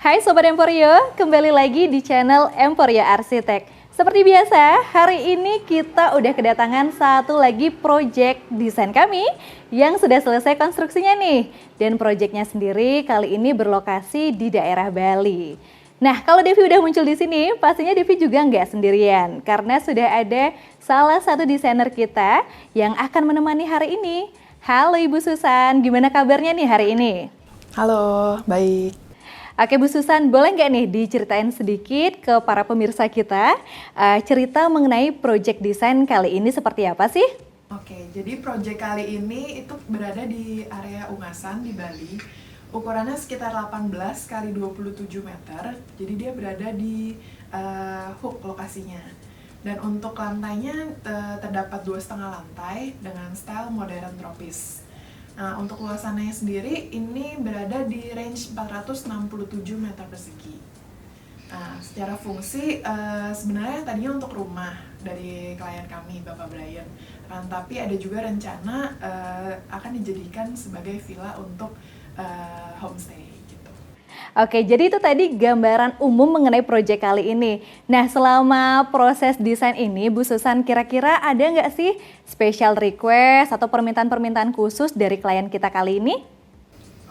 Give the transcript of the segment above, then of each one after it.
Hai Sobat Emporio, kembali lagi di channel Emporio Arsitek. Seperti biasa, hari ini kita udah kedatangan satu lagi proyek desain kami yang sudah selesai konstruksinya nih. Dan proyeknya sendiri kali ini berlokasi di daerah Bali. Nah, kalau Devi udah muncul di sini, pastinya Devi juga nggak sendirian. Karena sudah ada salah satu desainer kita yang akan menemani hari ini. Halo Ibu Susan, gimana kabarnya nih hari ini? Halo, baik. Oke Bu Susan, boleh nggak nih diceritain sedikit ke para pemirsa kita cerita mengenai project desain kali ini seperti apa sih? Oke, jadi proyek kali ini itu berada di area Ungasan di Bali. Ukurannya sekitar 18 kali 27 meter. Jadi dia berada di Hook lokasinya. Dan untuk lantainya terdapat 2,5 lantai dengan style modern tropis. Nah, untuk luasannya sendiri ini berada di range 467 meter persegi. Nah, secara fungsi sebenarnya tadinya untuk rumah dari klien kami, Bapak Brian. Tapi ada juga rencana akan dijadikan sebagai villa untuk homestay gitu. Oke, jadi itu tadi gambaran umum mengenai proyek kali ini. Nah, selama proses desain ini, Bu Susan, kira-kira ada nggak sih special request atau permintaan-permintaan khusus dari klien kita kali ini?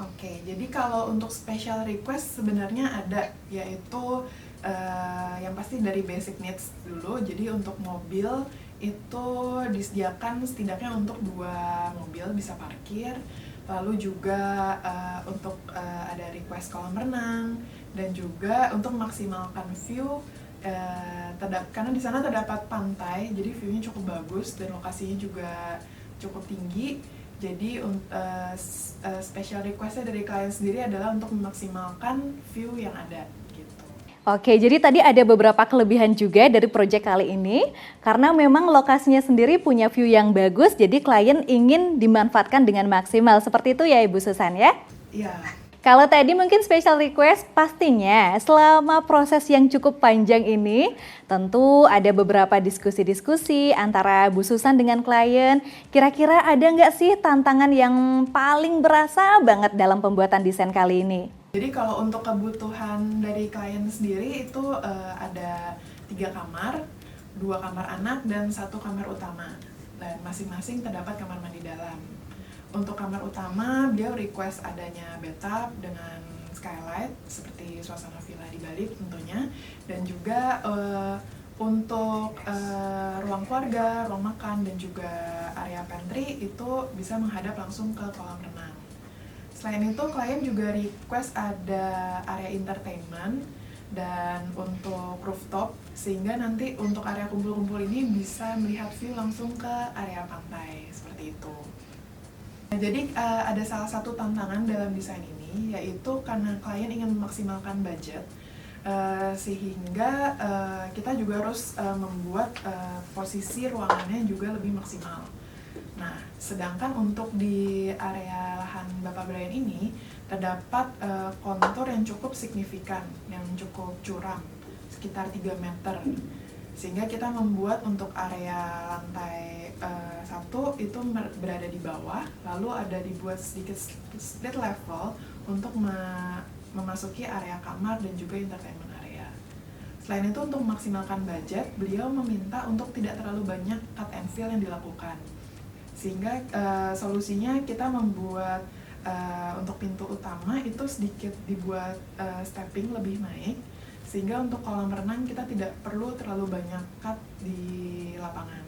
Oke, jadi kalau untuk special request sebenarnya ada, yaitu yang pasti dari basic needs dulu. Jadi untuk mobil itu disediakan setidaknya untuk 2 mobil bisa parkir. Lalu juga untuk ada request kolam renang dan juga untuk memaksimalkan view karena di sana terdapat pantai, jadi view-nya cukup bagus dan lokasinya juga cukup tinggi. Jadi special request-nya dari klien sendiri adalah untuk memaksimalkan view yang ada gitu. Oke, jadi tadi ada beberapa kelebihan juga dari proyek kali ini. Karena memang lokasinya sendiri punya view yang bagus, jadi klien ingin dimanfaatkan dengan maksimal. Seperti itu ya Ibu Susan ya? Iya. Kalau tadi mungkin special request, pastinya selama proses yang cukup panjang ini tentu ada beberapa diskusi-diskusi antara Bu Susan dengan klien. Kira-kira ada nggak sih tantangan yang paling berasa banget dalam pembuatan desain kali ini? Jadi kalau untuk kebutuhan dari klien sendiri itu ada 3 kamar, 2 kamar anak dan 1 kamar utama. Dan masing-masing terdapat kamar mandi dalam. Untuk kamar utama, beliau request adanya bathtub dengan skylight seperti suasana villa di Bali tentunya, dan juga untuk ruang keluarga, ruang makan dan juga area pantry itu bisa menghadap langsung ke kolam renang. Selain itu, klien juga request ada area entertainment dan untuk rooftop, sehingga nanti untuk area kumpul-kumpul ini bisa melihat view langsung ke area pantai seperti itu. Nah, jadi ada salah satu tantangan dalam desain ini, yaitu karena klien ingin memaksimalkan budget, sehingga kita juga harus membuat posisi ruangannya juga lebih maksimal. Nah, sedangkan untuk di area lahan Bapak Brian ini terdapat kontur yang cukup signifikan, yang cukup curam, sekitar 3 meter. Sehingga kita membuat untuk area lantai 1 itu berada di bawah, lalu ada dibuat sedikit split level untuk memasuki area kamar dan juga entertainment area. Selain itu, untuk memaksimalkan budget, beliau meminta untuk tidak terlalu banyak cut and fill yang dilakukan. Sehingga solusinya kita membuat untuk pintu utama itu sedikit dibuat stepping lebih naik, sehingga untuk kolam renang kita tidak perlu terlalu banyak cut di lapangan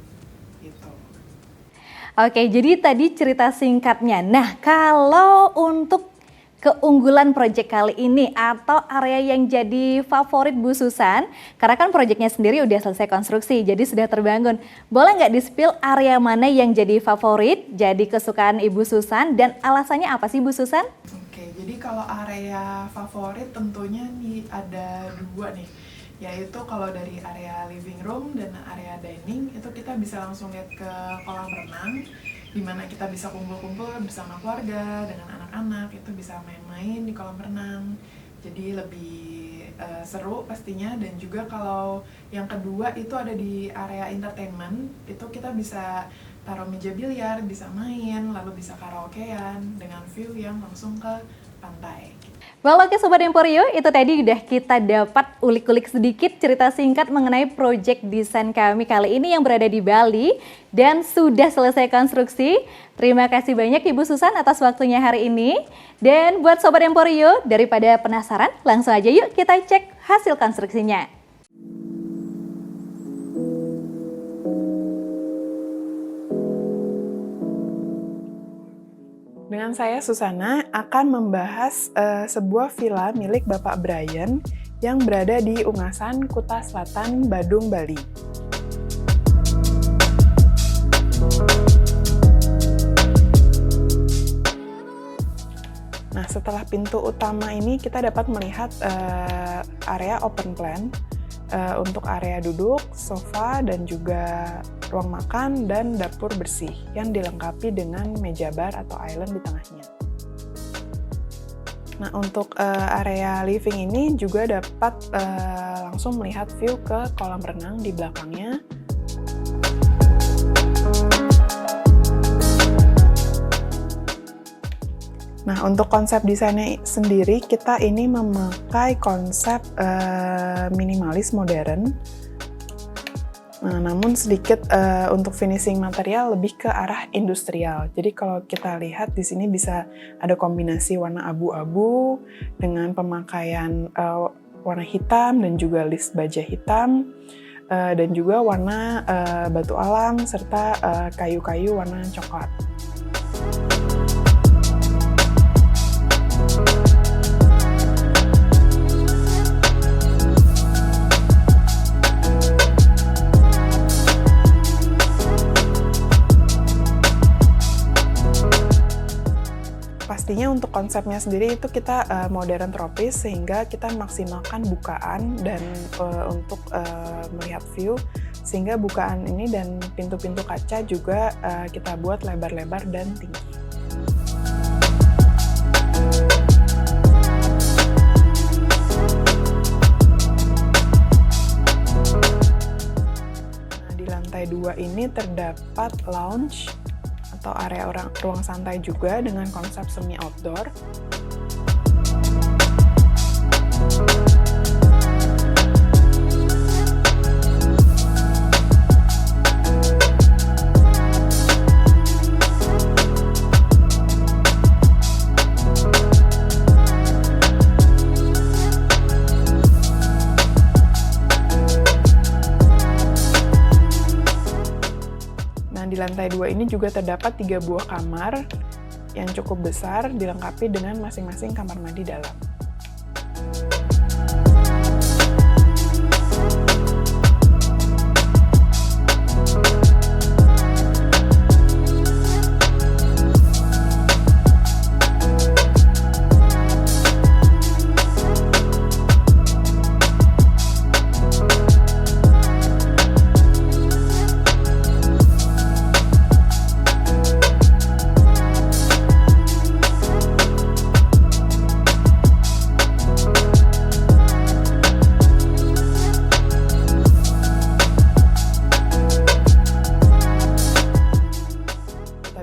gitu. Oke, jadi tadi cerita singkatnya. Nah, kalau untuk keunggulan proyek kali ini atau area yang jadi favorit Bu Susan, karena kan proyeknya sendiri udah selesai konstruksi, jadi sudah terbangun. Boleh nggak di-spill area mana yang jadi favorit, jadi kesukaan Ibu Susan, dan alasannya apa sih Bu Susan? Oke, jadi kalau area favorit tentunya nih ada 2 nih, yaitu kalau dari area living room dan area dining itu kita bisa langsung lihat ke kolam renang, di mana kita bisa kumpul-kumpul bersama keluarga dengan anak-anak, itu bisa main-main di kolam renang, jadi lebih seru pastinya. Dan juga kalau yang kedua itu ada di area entertainment, itu kita bisa taruh meja biliar, bisa main, lalu bisa karaokean dengan view yang langsung ke pantai. Well, oke Sobat Emporio, itu tadi udah kita dapat ulik-ulik sedikit cerita singkat mengenai project desain kami kali ini yang berada di Bali dan sudah selesai konstruksi. Terima kasih banyak Ibu Susan atas waktunya hari ini. Dan buat Sobat Emporio, daripada penasaran, langsung aja yuk kita cek hasil konstruksinya. Dengan saya Susana akan membahas sebuah villa milik Bapak Brian yang berada di Ungasan, Kuta Selatan, Badung, Bali. Nah, setelah pintu utama ini kita dapat melihat area open plan untuk area duduk, sofa, dan juga ruang makan dan dapur bersih yang dilengkapi dengan meja bar atau island di tengahnya. Nah, untuk area living ini juga dapat langsung melihat view ke kolam renang di belakangnya. Nah, untuk konsep desainnya sendiri, kita ini memakai konsep minimalis modern. Nah, namun sedikit untuk finishing material lebih ke arah industrial. Jadi kalau kita lihat di sini bisa ada kombinasi warna abu-abu dengan pemakaian warna hitam dan juga list baja hitam dan juga warna batu alam serta kayu-kayu warna coklat. Pastinya untuk konsepnya sendiri itu kita modern tropis sehingga kita maksimalkan bukaan dan untuk melihat view sehingga bukaan ini dan pintu-pintu kaca juga kita buat lebar-lebar dan tinggi. Nah, di lantai 2 ini terdapat lounge atau area ruang santai juga dengan konsep semi outdoor. Di lantai 2 ini juga terdapat 3 buah kamar yang cukup besar dilengkapi dengan masing-masing kamar mandi dalam.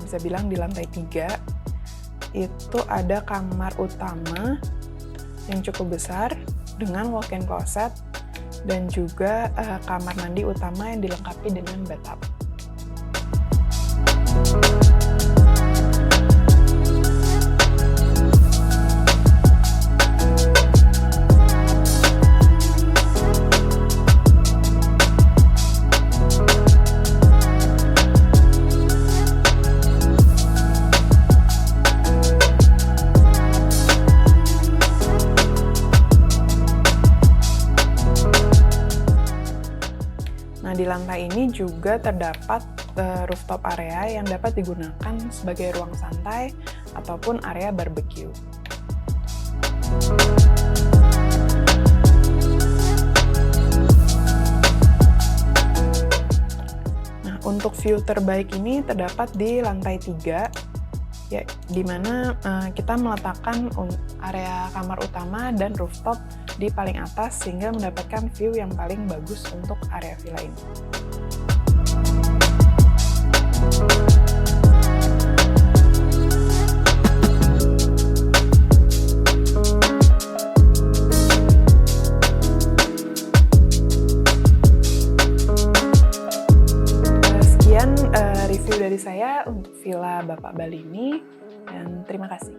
Bisa bilang di lantai 3 itu ada kamar utama yang cukup besar dengan walk-in closet dan juga kamar mandi utama yang dilengkapi dengan bathtub. Di lantai ini juga terdapat rooftop area yang dapat digunakan sebagai ruang santai ataupun area barbecue. Nah, untuk view terbaik ini terdapat di lantai 3, ya, di mana kita meletakkan area kamar utama dan rooftop di paling atas sehingga mendapatkan view yang paling bagus untuk area villa ini. dari saya untuk Villa Bapak Bali ini, dan terima kasih.